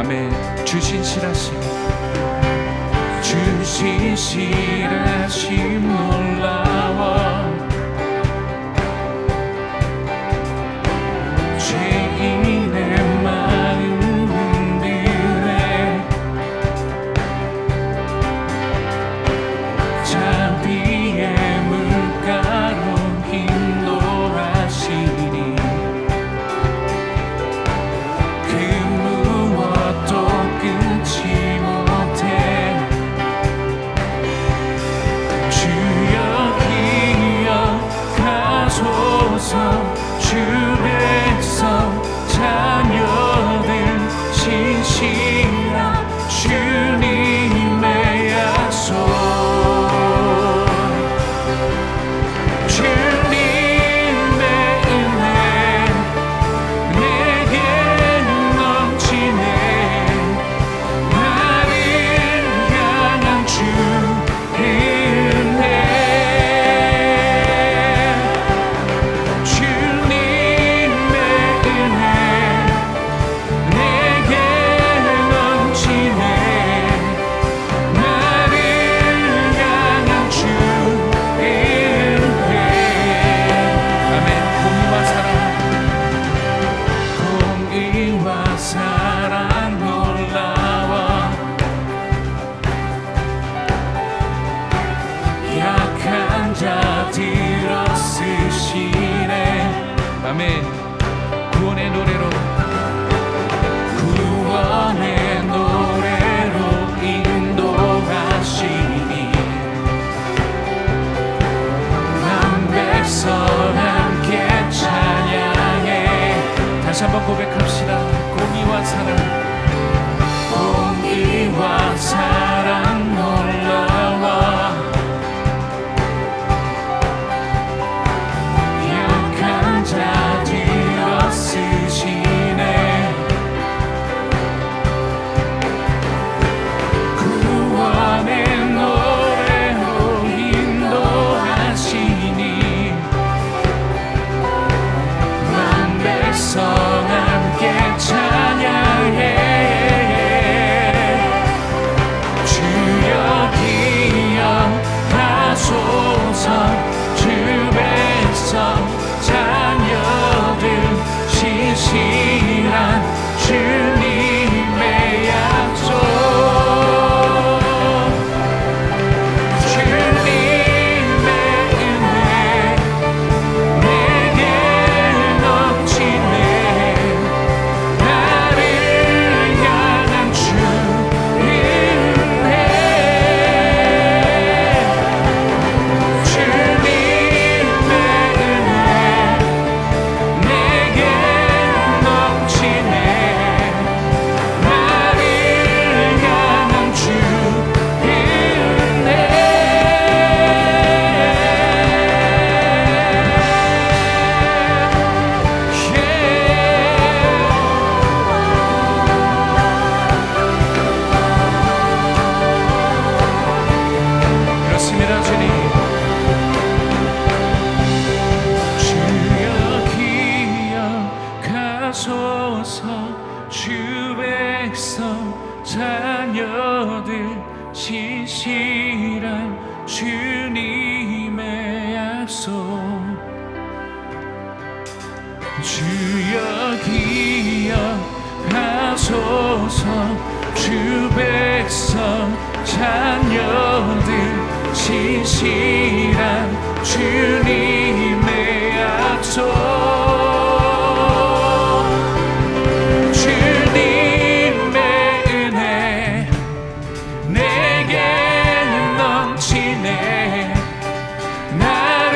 아멘. 주 신실하심, 주 신실하심 놀라워. 죄인의 마음 흔들에 자비의 물가로 인도하시니 그 무엇도 끊지 못해. 주여 기억하소서. 주 백성 자녀들 신실한 주님의 약속. 주님의 은혜 내게 넘치네. 나를 향한 주 은혜. 주님의 은혜 내게 넘치네. 나를 향한 주 은혜. 아멘. 공의와 사랑, 공의와 사랑 놀라워. 약한 자들어 쓰시네. 아멘. 구원의 노래로, 구원의 노래로 인도하시니 만 백성 함께 찬양해. 다시 한번 고백합시다. 공의와 사랑, 공의와 사랑 놀라워. 약한 자들어 쓰시네. 구원의 노래로 인도하시니 만 백성 함께 찬양해. 주여 기억하소서. 주 백성 자녀들 신실한 주님의 약속. 주님의 은혜 내게 넘치네. 나를 향한 주 은혜. 주님의 은혜 내게 넘치네. 나를 향한 주 은혜. 그렇습니다. 주님, 주여 기억하소서. 주 백성 자녀들 신실한 주님의 약속. 주여 기억하소서. 주 백성 자녀들 신실한 주님의 약속. 주님의 은혜 내게 넘치네. 나를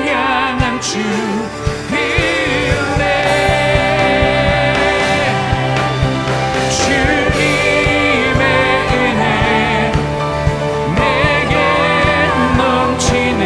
향한 주 은혜. 주님의 은혜 내게 넘치네.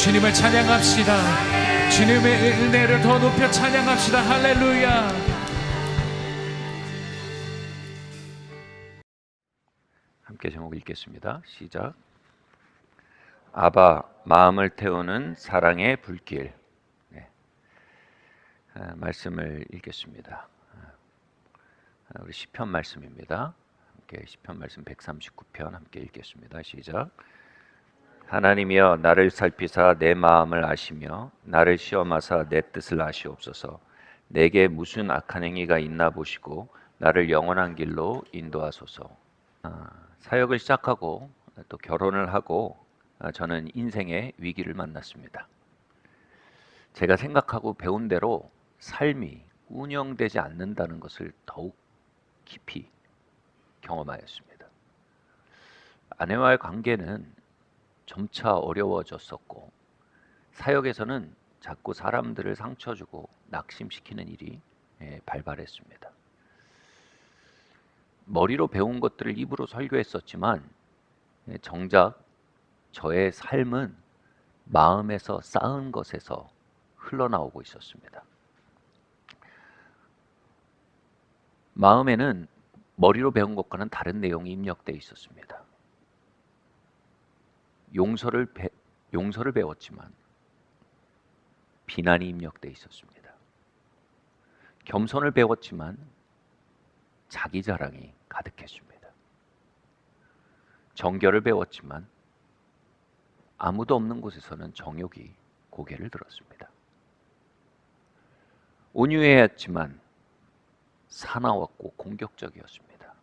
주님을 찬양합시다. 주님의 은혜를 더 높여 찬양합시다. 할렐루야. 함께 제목 읽겠습니다. 시작. 아바, 마음을 태우는 사랑의 불길. 네. 말씀을 읽겠습니다. 우리 시편 말씀입니다. 함께 시편 말씀 139편 함께 읽겠습니다. 시작. 하나님이여, 나를 살피사 내 마음을 아시며 나를 시험하사 내 뜻을 아시옵소서. 내게 무슨 악한 행위가 있나 보시고 나를 영원한 길로 인도하소서. 사역을 시작하고 또 결혼을 하고 저는 인생의 위기를 만났습니다. 제가 생각하고 배운 대로 삶이 운영되지 않는다는 것을 더욱 깊이 경험하였습니다. 아내와의 관계는 점차 어려워졌었고, 사역에서는 자꾸 사람들을 상처 주고 낙심시키는 일이 발발했습니다. 머리로 배운 것들을 입으로 설교했었지만 정작 저의 삶은 마음에서 쌓은 것에서 흘러나오고 있었습니다. 마음에는 머리로 배운 것과는 다른 내용이 입력되어 있었습니다. 용서를 배웠지만 비난이 입력되어 있었습니다. 겸손을 배웠지만 자기 자랑이 가득했습니다. 정결을 배웠지만 아무도 없는 곳에서는 정욕이 고개를 들었습니다. 온유해야 했지만 사나웠고 공격적이었습니다.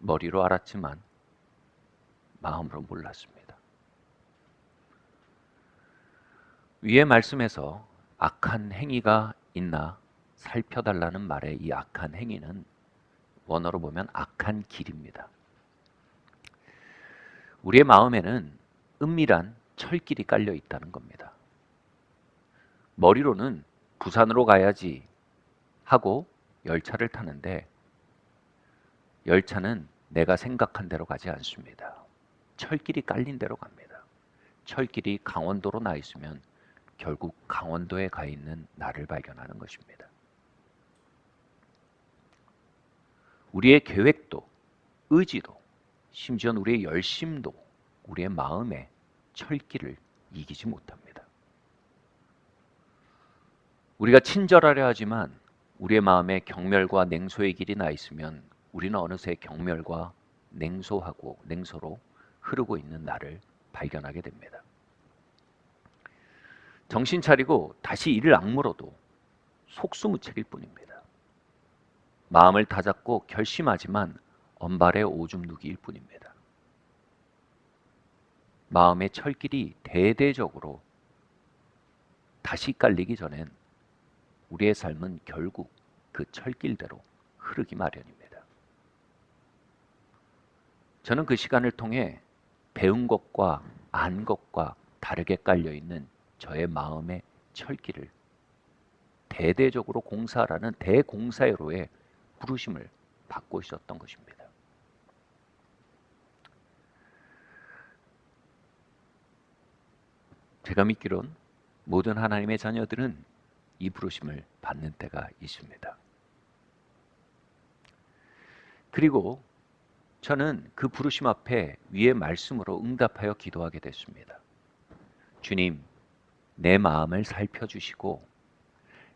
머리로 알았지만 마음으로 몰랐습니다. 위의 말씀에서 악한 행위가 있나 살펴달라는 말의 이 악한 행위는 원어로 보면 악한 길입니다. 우리의 마음에는 은밀한 철길이 깔려 있다는 겁니다. 머리로는 부산으로 가야지 하고 열차를 타는데 열차는 내가 생각한 대로 가지 않습니다. 철길이 깔린 대로 갑니다. 철길이 강원도로 나 있으면 결국 강원도에 가 있는 나를 발견하는 것입니다. 우리의 계획도, 의지도, 심지어 우리의 열심도 우리의 마음의 철길을 이기지 못합니다. 우리가 친절하려 하지만 우리의 마음에 경멸과 냉소의 길이 나 있으면 우리는 어느새 경멸과 냉소로 흐르고 있는 나를 발견하게 됩니다. 정신 차리고 다시 이를 악물어도 속수무책일 뿐입니다. 마음을 다잡고 결심하지만 언발의 오줌 누기일 뿐입니다. 마음의 철길이 대대적으로 다시 깔리기 전엔 우리의 삶은 결국 그 철길대로 흐르기 마련입니다. 저는 그 시간을 통해 배운 것과 안 것과 다르게 깔려있는 저의 마음의 철길을 대대적으로 공사하라는 대공사회로의 부르심을 받고 있었던 것입니다. 제가 믿기론 모든 하나님의 자녀들은 이 부르심을 받는 때가 있습니다. 그리고 저는 그 부르심 앞에 위의 말씀으로 응답하여 기도하게 됐습니다. 주님, 내 마음을 살펴주시고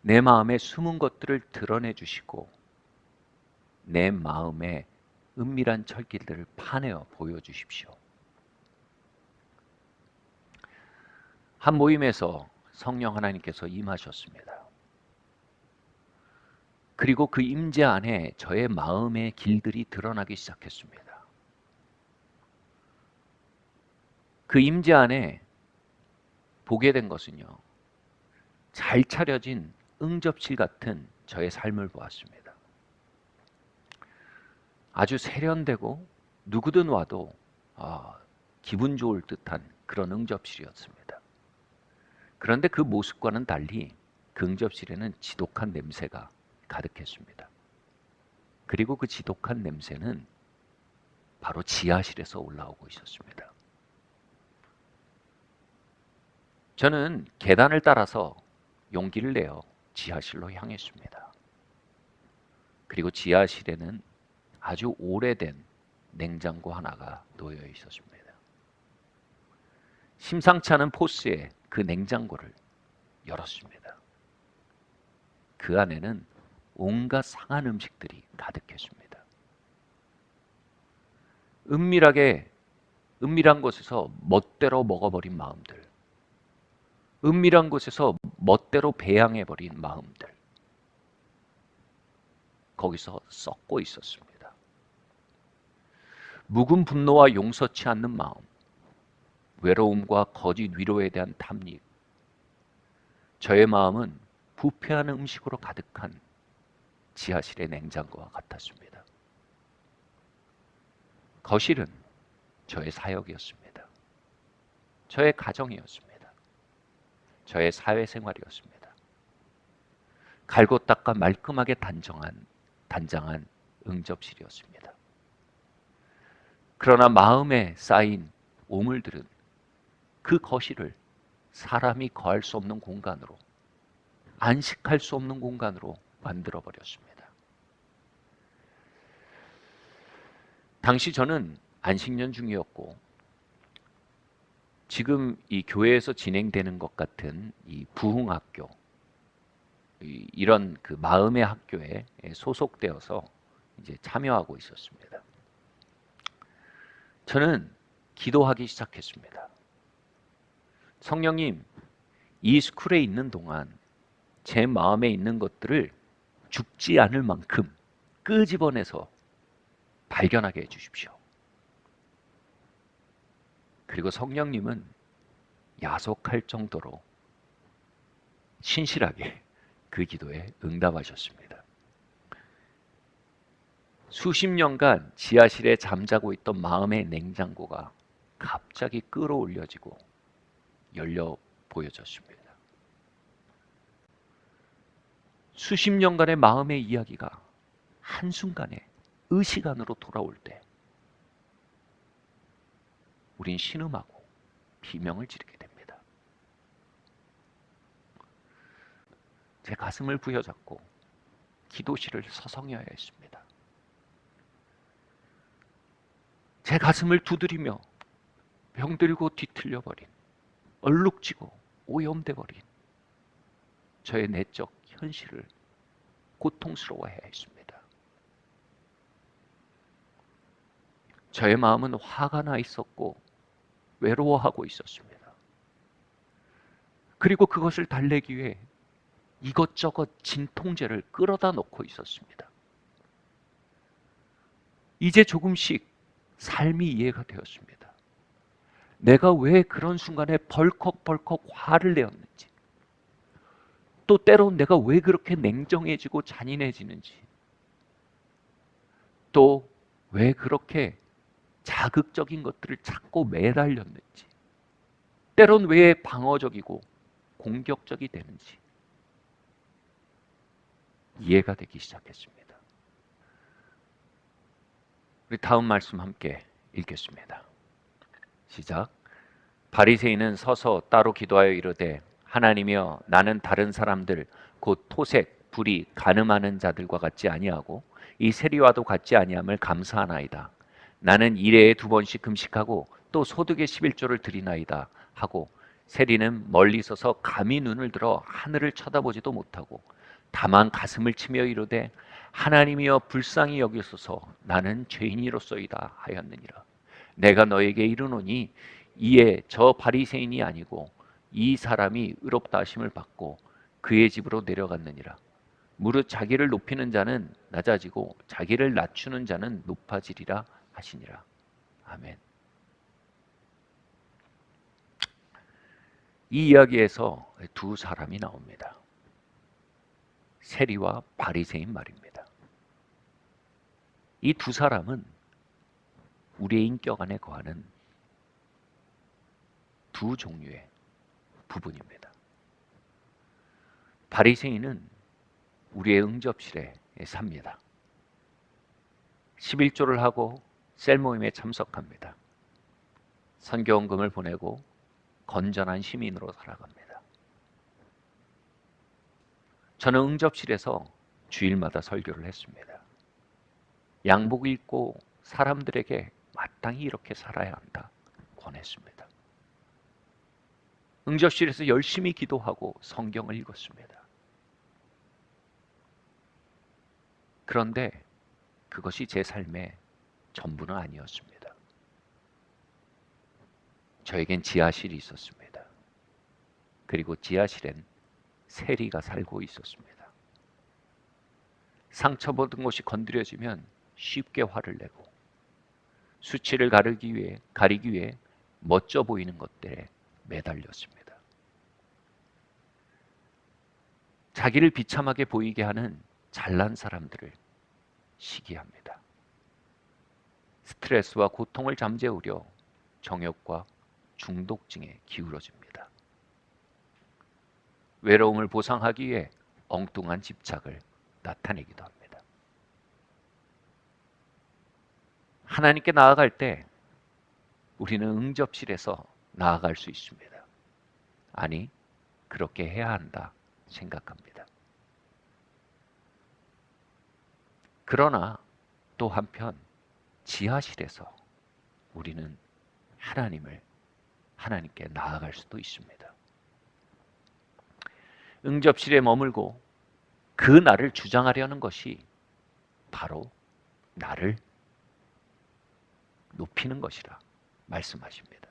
내 마음의 숨은 것들을 드러내 주시고 내 마음의 은밀한 철길들을 파내어 보여주십시오. 한 모임에서 성령 하나님께서 임하셨습니다. 그리고 그 임재 안에 저의 마음의 길들이 드러나기 시작했습니다. 그 임재 안에 보게 된 것은요, 잘 차려진 응접실 같은 저의 삶을 보았습니다. 아주 세련되고 누구든 와도 기분 좋을 듯한 그런 응접실이었습니다. 그런데 그 모습과는 달리 그 응접실에는 지독한 냄새가 가득했습니다. 그리고 그 지독한 냄새는 바로 지하실에서 올라오고 있었습니다. 저는 계단을 따라서 용기를 내어 지하실로 향했습니다. 그리고 지하실에는 아주 오래된 냉장고 하나가 놓여 있었습니다. 심상치 않은 포스의 그 냉장고를 열었습니다. 그 안에는 온갖 상한 음식들이 가득했습니다. 은밀한 곳에서 멋대로 먹어버린 마음들, 은밀한 곳에서 멋대로 배양해버린 마음들, 거기서 썩고 있었습니다. 묵은 분노와 용서치 않는 마음, 외로움과 거짓 위로에 대한 탐닉, 저의 마음은 부패하는 음식으로 가득한 지하실의 냉장고와 같았습니다. 거실은 저의 사역이었습니다. 저의 가정이었습니다. 저의 사회생활이었습니다. 갈고 닦아 말끔하게 단장한 응접실이었습니다. 그러나 마음에 쌓인 오물들은 그 거실을 사람이 거할 수 없는 공간으로, 안식할 수 없는 공간으로 만들어버렸습니다. 당시 저는 안식년 중이었고, 지금 이 교회에서 진행되는 것 같은 이 부흥학교, 이런 그 마음의 학교에 소속되어서 이제 참여하고 있었습니다. 저는 기도하기 시작했습니다. 성령님, 이 스쿨에 있는 동안 제 마음에 있는 것들을 죽지 않을 만큼 끄집어내서 발견하게 해주십시오. 그리고 성령님은 야속할 정도로 신실하게 그 기도에 응답하셨습니다. 수십 년간 지하실에 잠자고 있던 마음의 냉장고가 갑자기 끌어올려지고 열려 보여졌습니다. 수십 년간의 마음의 이야기가 한순간에 의식 안으로 돌아올 때 우린 신음하고 비명을 지르게 됩니다. 제 가슴을 부여잡고 기도실을 서성여야 했습니다. 제 가슴을 두드리며 병들고 뒤틀려버린, 얼룩지고 오염돼버린 저의 내적 현실을 고통스러워해야 했습니다. 저의 마음은 화가 나 있었고 외로워하고 있었습니다. 그리고 그것을 달래기 위해 이것저것 진통제를 끌어다 놓고 있었습니다. 이제 조금씩 삶이 이해가 되었습니다. 내가 왜 그런 순간에 벌컥벌컥 화를 내었는지, 또 때론 내가 왜 그렇게 냉정해지고 잔인해지는지, 또 왜 그렇게 자극적인 것들을 찾고 매달렸는지, 때론 왜 방어적이고 공격적이 되는지 이해가 되기 시작했습니다. 우리 다음 말씀 함께 읽겠습니다. 시작. 바리새인은 서서 따로 기도하여 이르되, 하나님이여, 나는 다른 사람들 곧 토색, 불의, 간음하는 자들과 같지 아니하고 이 세리와도 같지 아니함을 감사하나이다. 나는 일해에 2번씩 금식하고 또 소득의 11조를 드리나이다 하고, 세리는 멀리 서서 감히 눈을 들어 하늘을 쳐다보지도 못하고 다만 가슴을 치며 이르되, 하나님이여 불쌍히 여기소서, 나는 죄인이로소이다 하였느니라. 내가 너에게 이르노니 이에 저 바리새인이 아니고 이 사람이 의롭다 하심을 받고 그의 집으로 내려갔느니라. 무릇 자기를 높이는 자는 낮아지고 자기를 낮추는 자는 높아지리라 하시니라. 아멘. 이 이야기에서 두 사람이 나옵니다. 세리와 바리새인 말입니다. 이 두 사람은 우리의 인격 안에 거하는 두 종류의 부분입니다. 바리새인은 우리의 응접실에 삽니다. 11조를 하고 셀 모임에 참석합니다. 선교원금을 보내고 건전한 시민으로 살아갑니다. 저는 응접실에서 주일마다 설교를 했습니다. 양복 입고 사람들에게 마땅히 이렇게 살아야 한다 권했습니다. 응접실에서 열심히 기도하고 성경을 읽었습니다. 그런데 그것이 제 삶의 전부는 아니었습니다. 저에겐 지하실이 있었습니다. 그리고 지하실엔 세리가 살고 있었습니다. 상처받은 곳이 건드려지면 쉽게 화를 내고 수치를 가리기 위해 멋져 보이는 것들에 매달렸습니다. 자기를 비참하게 보이게 하는 잘난 사람들을 시기합니다. 스트레스와 고통을 잠재우려 정욕과 중독증에 기울어집니다. 외로움을 보상하기 위해 엉뚱한 집착을 나타내기도 합니다. 하나님께 나아갈 때 우리는 응접실에서 나아갈 수 있습니다. 아니, 그렇게 해야 한다 생각합니다. 그러나 또 한편 지하실에서 우리는 하나님께 나아갈 수도 있습니다. 응접실에 머물고 그 나를 주장하려는 것이 바로 나를 높이는 것이라 말씀하십니다.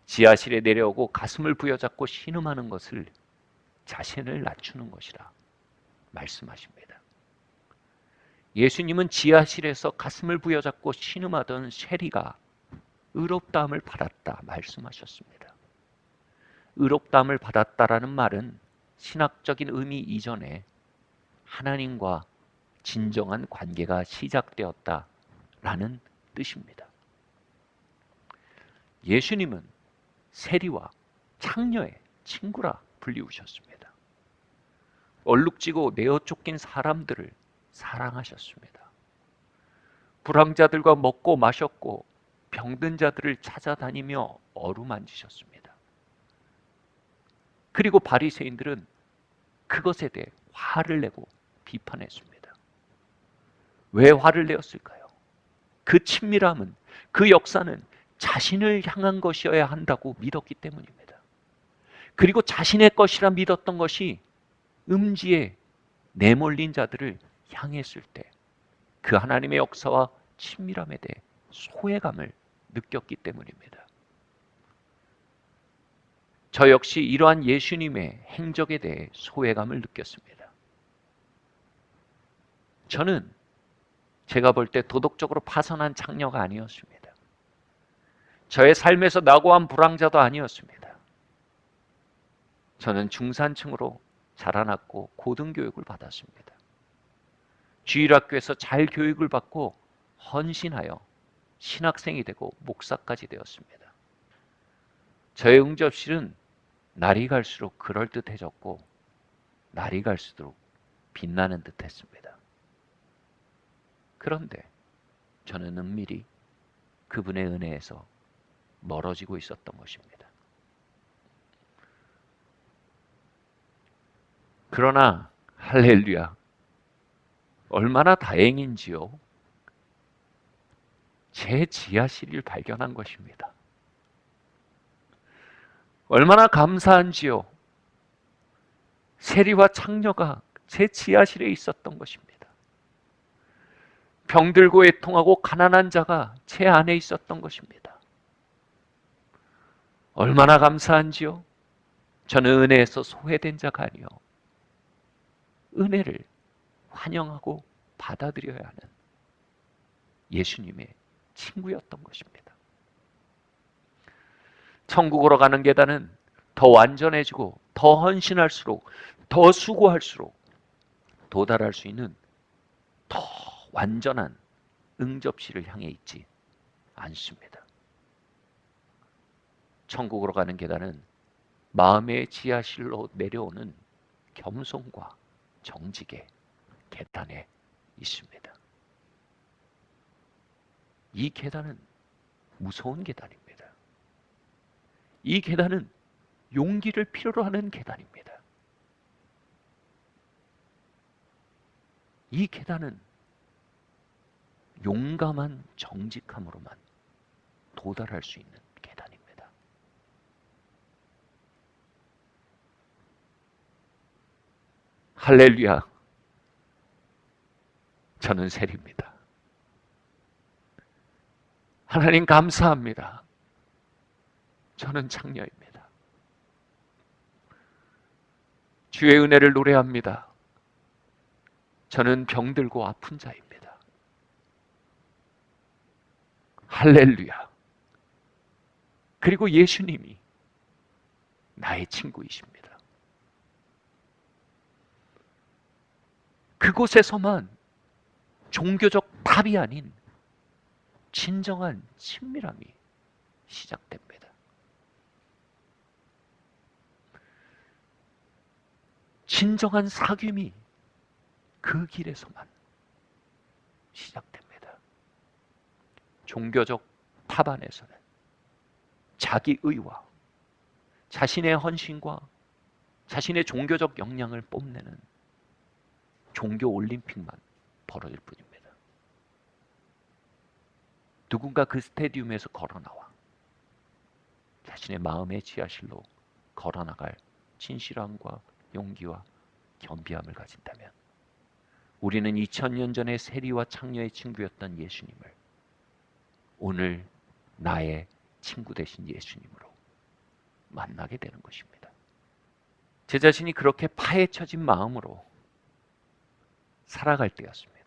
지하실에 내려오고 가슴을 부여잡고 신음하는 것을 자신을 낮추는 것이라 말씀하십니다. 예수님은 지하실에서 가슴을 부여잡고 신음하던 세리가 의롭다함을 받았다 말씀하셨습니다. 의롭다함을 받았다라는 말은 신학적인 의미 이전에 하나님과 진정한 관계가 시작되었다라는 뜻입니다. 예수님은 세리와 창녀의 친구라 불리우셨습니다. 얼룩지고 내어 쫓긴 사람들을 사랑하셨습니다. 불황자들과 먹고 마셨고 병든 자들을 찾아다니며 어루만지셨습니다. 그리고 바리새인들은 그것에 대해 화를 내고 비판했습니다. 왜 화를 내었을까요? 그 친밀함은, 그 역사는 자신을 향한 것이어야 한다고 믿었기 때문입니다. 그리고 자신의 것이라 믿었던 것이 음지에 내몰린 자들을 향했을 때 그 하나님의 역사와 친밀함에 대해 소외감을 느꼈기 때문입니다. 저 역시 이러한 예수님의 행적에 대해 소외감을 느꼈습니다. 저는 제가 볼 때 도덕적으로 파선한 창녀가 아니었습니다. 저의 삶에서 낙오한 불황자도 아니었습니다. 저는 중산층으로 자라났고 고등교육을 받았습니다. 주일학교에서 잘 교육을 받고 헌신하여 신학생이 되고 목사까지 되었습니다. 저의 응접실은 날이 갈수록 그럴듯해졌고 날이 갈수록 빛나는 듯 했습니다. 그런데 저는 은밀히 그분의 은혜에서 멀어지고 있었던 것입니다. 그러나 할렐루야, 얼마나 다행인지요. 제 지하실을 발견한 것입니다. 얼마나 감사한지요. 세리와 창녀가 제 지하실에 있었던 것입니다. 병들고 애통하고 가난한 자가 제 안에 있었던 것입니다. 얼마나 감사한지요. 저는 은혜에서 소외된 자가 아니요, 은혜를 환영하고 받아들여야 하는 예수님의 친구였던 것입니다. 천국으로 가는 계단은 더 완전해지고 더 헌신할수록, 더 수고할수록 도달할 수 있는 더 완전한 응접실을 향해 있지 않습니다. 천국으로 가는 계단은 마음의 지하실로 내려오는 겸손과 정직의 계단에 있습니다. 이 계단은 무서운 계단입니다. 이 계단은 용기를 필요로 하는 계단입니다. 이 계단은 용감한 정직함으로만 도달할 수 있는 계단입니다. 할렐루야. 저는 셀입니다. 하나님 감사합니다. 저는 창녀입니다. 주의 은혜를 노래합니다. 저는 병들고 아픈 자입니다. 할렐루야. 그리고 예수님이 나의 친구이십니다. 그곳에서만 종교적 탑이 아닌 진정한 친밀함이 시작됩니다. 진정한 사귐이 그 길에서만 시작됩니다. 종교적 탑 안에서는 자기 의와 자신의 헌신과 자신의 종교적 역량을 뽐내는 종교 올림픽만 벌어질 뿐입니다. 누군가 그 스테디움에서 걸어나와 자신의 마음의 지하실로 걸어나갈 진실함과 용기와 겸비함을 가진다면 우리는 2000년 전에 세리와 창녀의 친구였던 예수님을 오늘 나의 친구 되신 예수님으로 만나게 되는 것입니다. 제 자신이 그렇게 파헤쳐진 마음으로 살아갈 때였습니다.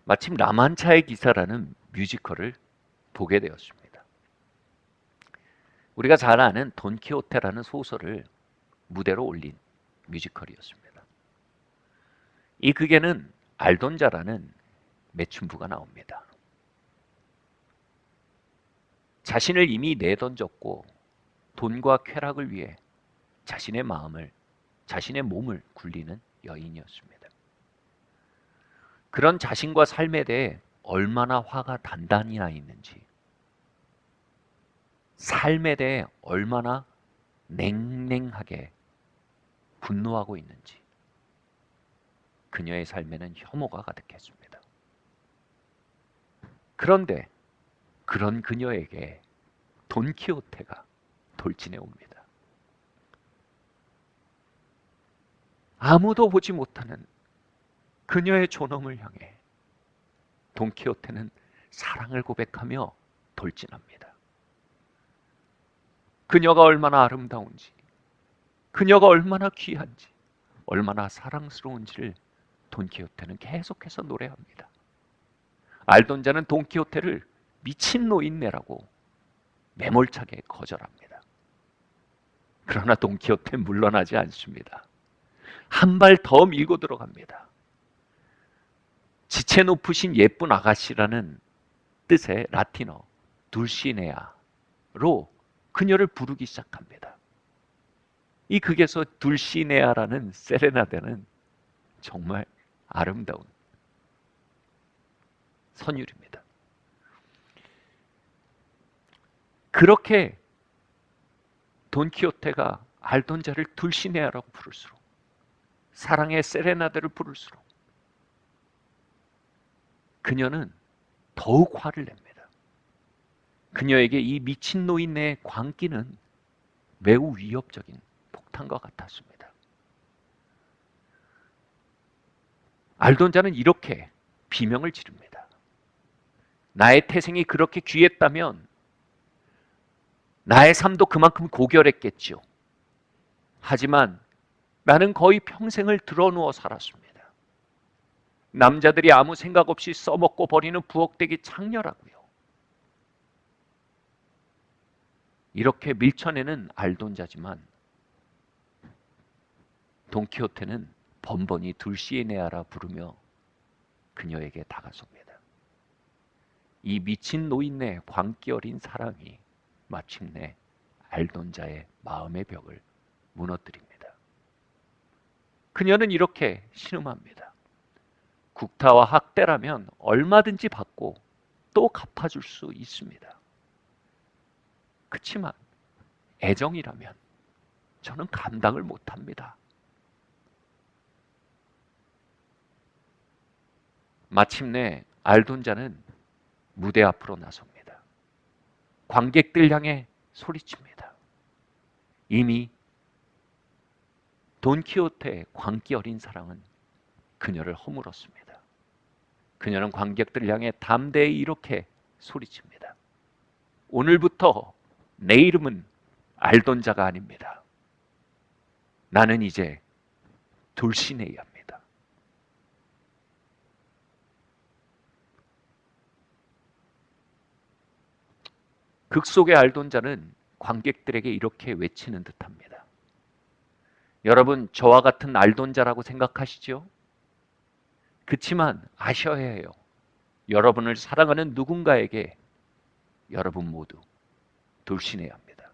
마침 라만차의 기사라는 뮤지컬을 보게 되었습니다. 우리가 잘 아는 돈키호테라는 소설을 무대로 올린 뮤지컬이었습니다. 이 극에는 알돈자라는 매춘부가 나옵니다. 자신을 이미 내던졌고 돈과 쾌락을 위해 자신의 마음을, 자신의 몸을 굴리는 여인이었습니다. 그런 자신과 삶에 대해 얼마나 화가 단단히 나 있는지, 삶에 대해 얼마나 냉랭하게 분노하고 있는지 그녀의 삶에는 혐오가 가득했습니다. 그런데 그런 그녀에게 돈키호테가 돌진해 옵니다. 아무도 보지 못하는 그녀의 존엄을 향해 돈키호테는 사랑을 고백하며 돌진합니다. 그녀가 얼마나 아름다운지, 그녀가 얼마나 귀한지, 얼마나 사랑스러운지를 돈키호테는 계속해서 노래합니다. 알돈자는 돈키호테를 미친 노인네라고 매몰차게 거절합니다. 그러나 돈키호테는 물러나지 않습니다. 한 발 더 밀고 들어갑니다. 지체 높으신 예쁜 아가씨라는 뜻의 라틴어 둘시네아로 그녀를 부르기 시작합니다. 이 극에서 둘시네아라는 세레나데는 정말 아름다운 선율입니다. 그렇게 돈키호테가 알돈자를 둘시네아라고 부를수록, 사랑의 세레나데를 부를수록 그녀는 더욱 화를 냅니다. 그녀에게 이 미친 노인의 광기는 매우 위협적인 폭탄과 같았습니다. 알돈자는 이렇게 비명을 지릅니다. 나의 태생이 그렇게 귀했다면 나의 삶도 그만큼 고결했겠죠. 하지만 나는 거의 평생을 드러누워 살았습니다. 남자들이 아무 생각 없이 써먹고 버리는 부엌대기 창녀라고요. 이렇게 밀쳐내는 알돈자지만 돈키호테는 번번이 둘시에네아라 부르며 그녀에게 다가섭니다. 이 미친 노인네 광기 어린 사랑이 마침내 알돈자의 마음의 벽을 무너뜨립니다. 그녀는 이렇게 신음합니다. 국타와 학대라면 얼마든지 받고 또 갚아줄 수 있습니다. 그렇지만 애정이라면 저는 감당을 못합니다. 마침내 알돈자는 무대 앞으로 나섭니다. 관객들 향해 소리칩니다. 이미 돈키호테의 광기 어린 사랑은 그녀를 허물었습니다. 그녀는 관객들 향해 담대히 이렇게 소리칩니다. 오늘부터 내 이름은 알돈자가 아닙니다. 나는 이제 돌시네이아입니다. 극 속의 알돈자는 관객들에게 이렇게 외치는 듯합니다. 여러분, 저와 같은 알돈자라고 생각하시죠? 그렇지만 아셔야 해요. 여러분을 사랑하는 누군가에게 여러분 모두 돌신해야 합니다.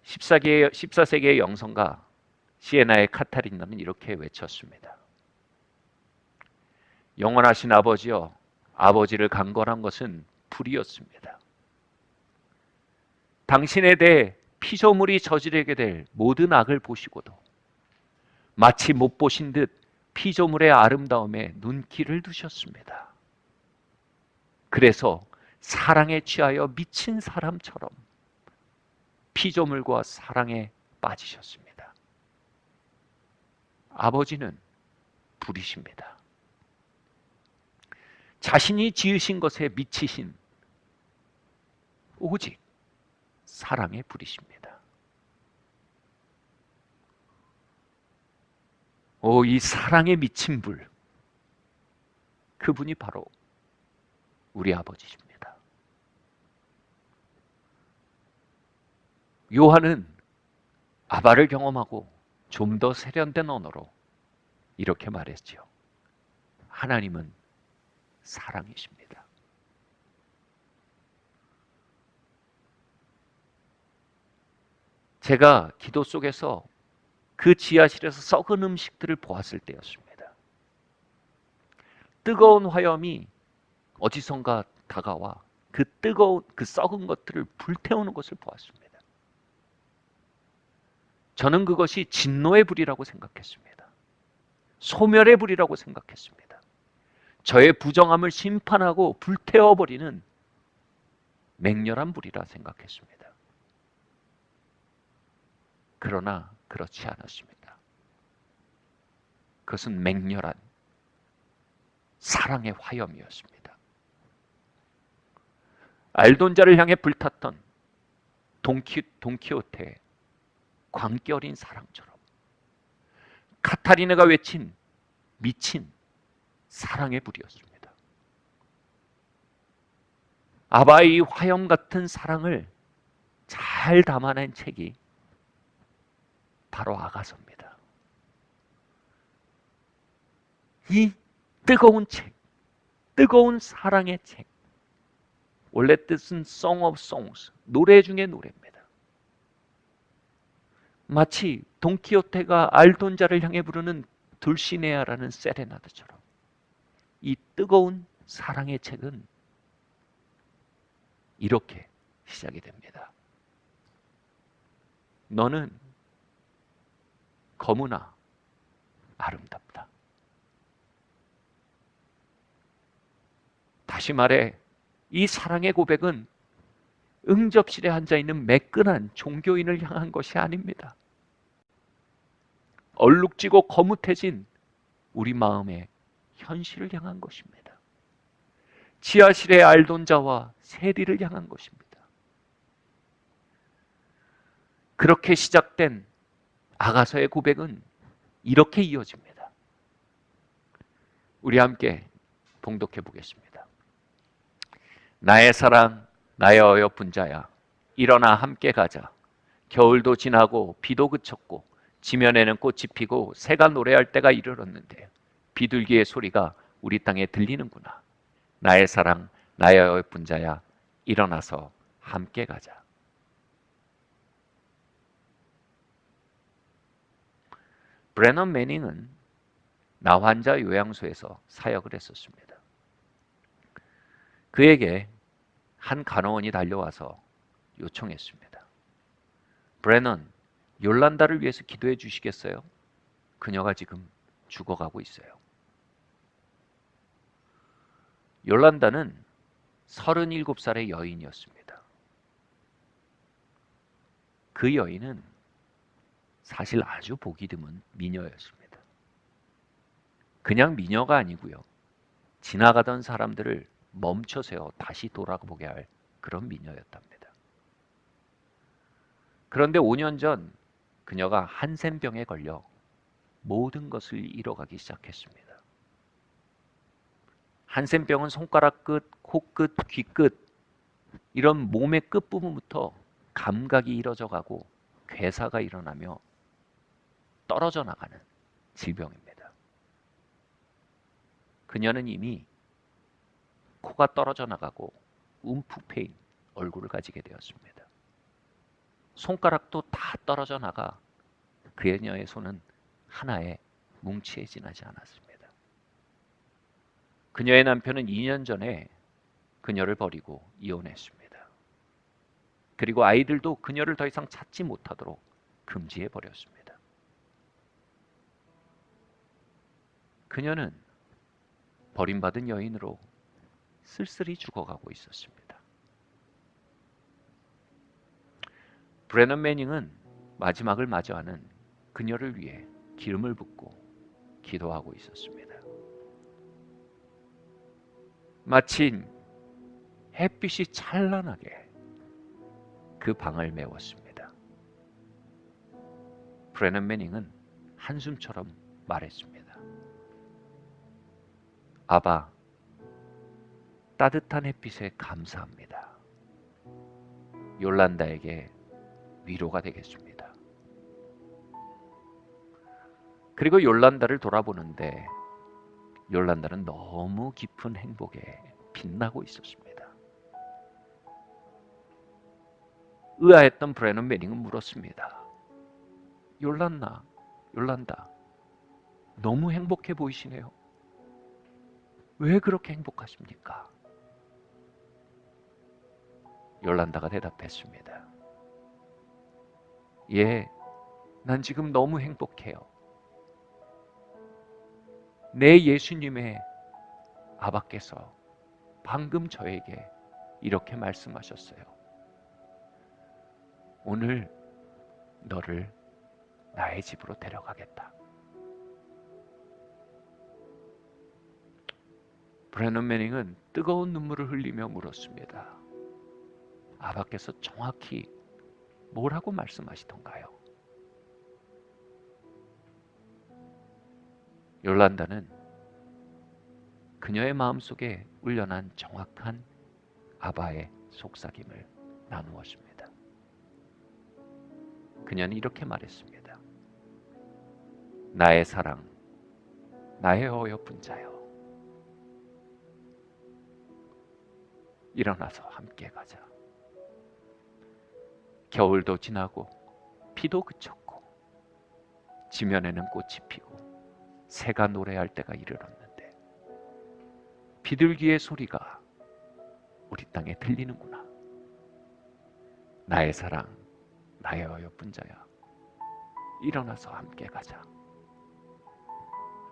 (14세기의) 14세기의 영성가 시에나의 카타리나는 이렇게 외쳤습니다. 영원하신 아버지여, 아버지를 강권한 것은 불의였습니다. 당신에 대해 피조물이 저지르게 될 모든 악을 보시고도 마치 못 보신 듯 피조물의 아름다움에 눈길을 두셨습니다. 그래서 사랑에 취하여 미친 사람처럼 피조물과 사랑에 빠지셨습니다. 아버지는 불이십니다. 자신이 지으신 것에 미치신 오직 사랑의 불이십니다. 이 사랑에 미친 불, 그분이 바로 우리 아버지십니다. 요한은 아바를 경험하고 좀 더 세련된 언어로 이렇게 말했지요. 하나님은 사랑이십니다. 제가 기도 속에서 그 지하실에서 썩은 음식들을 보았을 때였습니다. 뜨거운 화염이 어디선가 다가와 그 뜨거운 그 썩은 것들을 불태우는 것을 보았습니다. 저는 그것이 진노의 불이라고 생각했습니다. 소멸의 불이라고 생각했습니다. 저의 부정함을 심판하고 불태워버리는 맹렬한 불이라 생각했습니다. 그러나 그렇지 않았습니다. 그것은 맹렬한 사랑의 화염이었습니다. 알돈자를 향해 불탔던 돈키호테의 광기 어린 사랑처럼 카타리나가 외친 미친 사랑의 불이었습니다. 아바의 화염 같은 사랑을 잘 담아낸 책이 바로 아가서입니다. 이 뜨거운 책, 뜨거운 사랑의 책, 원래 뜻은 Song of Songs, 노래 중의 노래입니다. 마치 돈키호테가 알돈자를 향해 부르는 둘시네아라는 세레나드처럼 이 뜨거운 사랑의 책은 이렇게 시작이 됩니다. 너는 거무나 아름답다. 다시 말해 이 사랑의 고백은 응접실에 앉아있는 매끈한 종교인을 향한 것이 아닙니다. 얼룩지고 거뭇해진 우리 마음의 현실을 향한 것입니다. 지하실의 알돈자와 세리를 향한 것입니다. 그렇게 시작된 아가서의 고백은 이렇게 이어집니다. 우리 함께 봉독해 보겠습니다. 나의 사랑, 나의 어여쁜 자야, 일어나 함께 가자. 겨울도 지나고 비도 그쳤고 지면에는 꽃이 피고 새가 노래할 때가 이르렀는데 비둘기의 소리가 우리 땅에 들리는구나. 나의 사랑, 나의 어여쁜 자야, 일어나서 함께 가자. 브래넌 매닝은 나환자 요양소에서 사역을 했었습니다. 그에게 한 간호원이 달려와서 요청했습니다. 브래넌, 요란다를 위해서 기도해 주시겠어요? 그녀가 지금 죽어가고 있어요. 요란다는 37살의 여인이었습니다. 그 여인은 사실 아주 보기 드문 미녀였습니다. 그냥 미녀가 아니고요. 지나가던 사람들을 멈춰세워 다시 돌아보게 할 그런 미녀였답니다. 그런데 5년 전 그녀가 한센병에 걸려 모든 것을 잃어가기 시작했습니다. 한센병은 손가락 끝, 코끝, 귀끝 이런 몸의 끝부분부터 감각이 잃어져 가고 괴사가 일어나며 떨어져 나가는 질병입니다. 그녀는 이미 코가 떨어져 나가고 움푹 패인 얼굴을 가지게 되었습니다. 손가락도 다 떨어져 나가 그녀의 손은 하나에 뭉치에 지나지 않았습니다. 그녀의 남편은 2년 전에 그녀를 버리고 이혼했습니다. 그리고 아이들도 그녀를 더 이상 찾지 못하도록 금지해 버렸습니다. 그녀는 버림받은 여인으로 쓸쓸히 죽어가고 있었습니다. 브래넌 매닝은 마지막을 맞이하는 그녀를 위해 기름을 붓고 기도하고 있었습니다. 마침 햇빛이 찬란하게 그 방을 메웠습니다. 브래넌 매닝은 한숨처럼 말했습니다. 아바, 따뜻한 햇빛에 감사합니다. 요란다에게 위로가 되겠습니다. 그리고 요란다를 돌아보는데 요란다는 너무 깊은 행복에 빛나고 있었습니다. 의아했던 브래넌 매닝은 물었습니다. 요란다, 너무 행복해 보이시네요. 왜 그렇게 행복하십니까? 요란다가 대답했습니다. 예, 난 지금 너무 행복해요. 내 예수님의 아바께서 방금 저에게 이렇게 말씀하셨어요. 오늘 너를 나의 집으로 데려가겠다. 브래넌 매닝은 뜨거운 눈물을 흘리며 물었습니다. 아바께서 정확히 뭐라고 말씀하시던가요? 요란다는 그녀의 마음속에 울려난 정확한 아바의 속삭임을 나누었습니다. 그녀는 이렇게 말했습니다. 나의 사랑, 나의 어여쁜 자여, 일어나서 함께 가자. 겨울도 지나고 비도 그쳤고 지면에는 꽃이 피고 새가 노래할 때가 이르렀는데 비둘기의 소리가 우리 땅에 들리는구나. 나의 사랑, 나의 어여쁜 자야, 일어나서 함께 가자.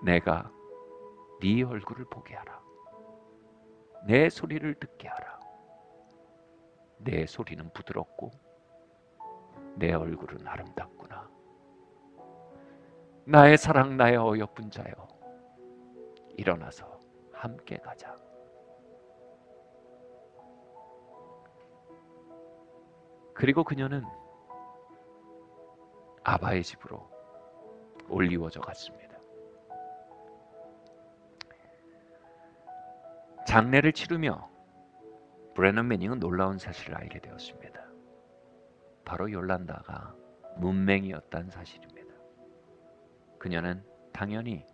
내가 네 얼굴을 보게 하라. 내 소리를 듣게 하라. 내 소리는 부드럽고 내 얼굴은 아름답구나. 나의 사랑, 나의 어여쁜 자여, 일어나서 함께 가자. 그리고 그녀는 아바의 집으로 올리워져 갔습니다. 장례를 치르며 브래넌 매닝은 놀라운 사실을 알게 되었습니다. 바로 요란다가 문맹이었다는 사실입니다. 그녀는 당연히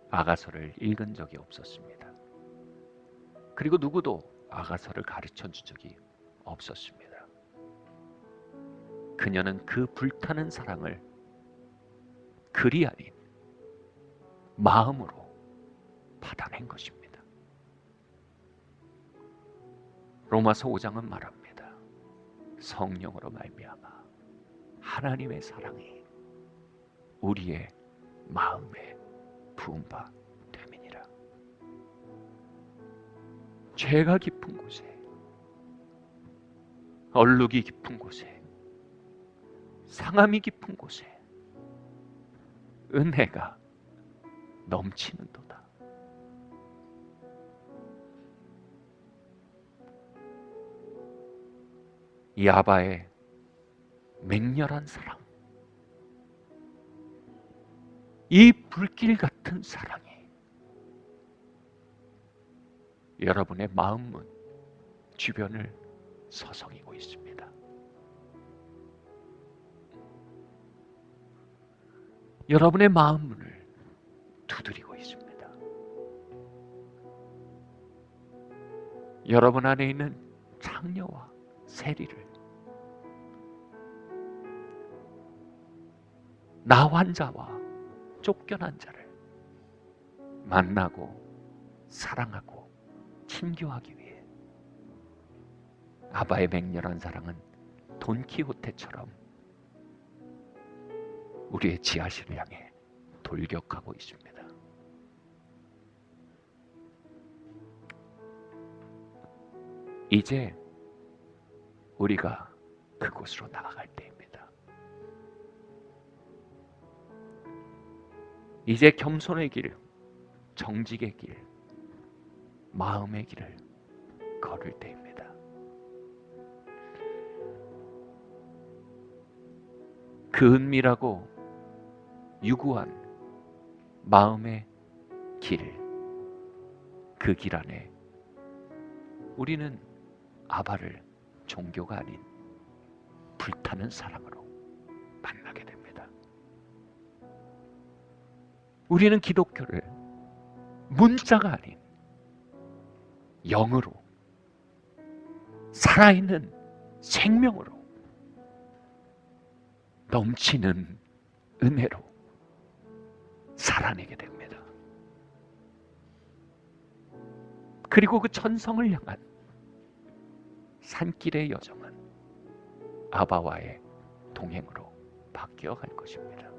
아가서를 읽은 적이 없었습니다. 그리고 누구도 아가서를 가르쳐 준 적이 없었습니다. 그녀는 그 불타는 사랑을 글이 아닌 마음으로 받아낸 것입니다. 로마서 5장은 말합니다. 성령으로 말미암아 하나님의 사랑이 우리의 마음에 부은 바 됨이니라. 죄가 깊은 곳에, 얼룩이 깊은 곳에, 상함이 깊은 곳에 은혜가 넘치는도다. 이 아바의 맹렬한 사랑, 이 불길 같은 사랑이 여러분의 마음문 주변을 서성이고 있습니다. 여러분의 마음문을 두드리고 있습니다. 여러분 안에 있는 창녀와 세리를 나환 자와 쫓겨난 자를 만나고 사랑하고 친교하기 위해 아바의 맹렬한 사랑은 돈키호테처럼 우리의 지하실을 향해 돌격하고 있습니다. 이제 우리가 그곳으로 나아갈 때입니다. 이제 겸손의 길, 정직의 길, 마음의 길을 걸을 때입니다. 그 은밀하고 유구한 마음의 길, 그 길 안에 우리는 아바를 종교가 아닌 불타는 사랑으로 만나게 됩니다. 우리는 기독교를 문자가 아닌 영으로, 살아있는 생명으로, 넘치는 은혜로 살아내게 됩니다. 그리고 그 천성을 향한 산길의 여정은 아바와의 동행으로 바뀌어 갈 것입니다.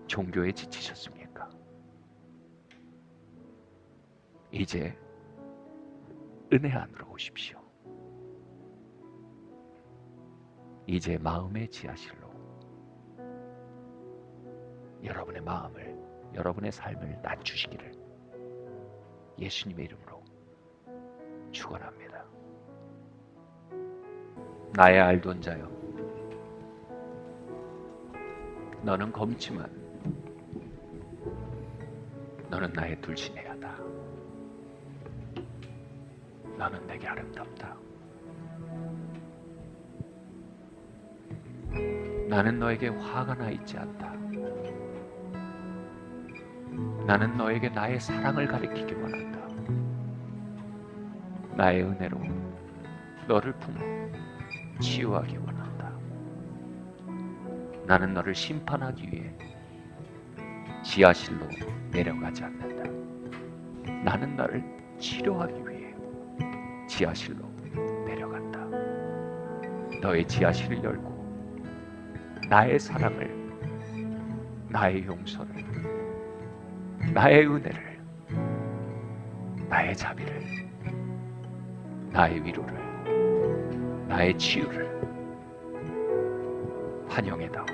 종교에 지치셨습니까? 이제 은혜 안으로 오십시오. 이제 마음의 지하실로 여러분의 마음을, 여러분의 삶을 낮추시기를 예수님의 이름으로 축원합니다. 나의 알던 자여, 너는 검지만 너는 나의 둘신애야다. 너는 내게 아름답다. 나는 너에게 화가 나 있지 않다. 나는 너에게 나의 사랑을 가리키기 원한다. 나의 은혜로 너를 품어 치유하기 원한다. 나는 너를 심판하기 위해 지하실로 내려가지 않는다. 나는 너를 치료하기 위해 지하실로 내려간다. 너의 지하실을 열고 나의 사랑을, 나의 용서를, 나의 은혜를, 나의 자비를, 나의 위로를, 나의 치유를 환영해다오.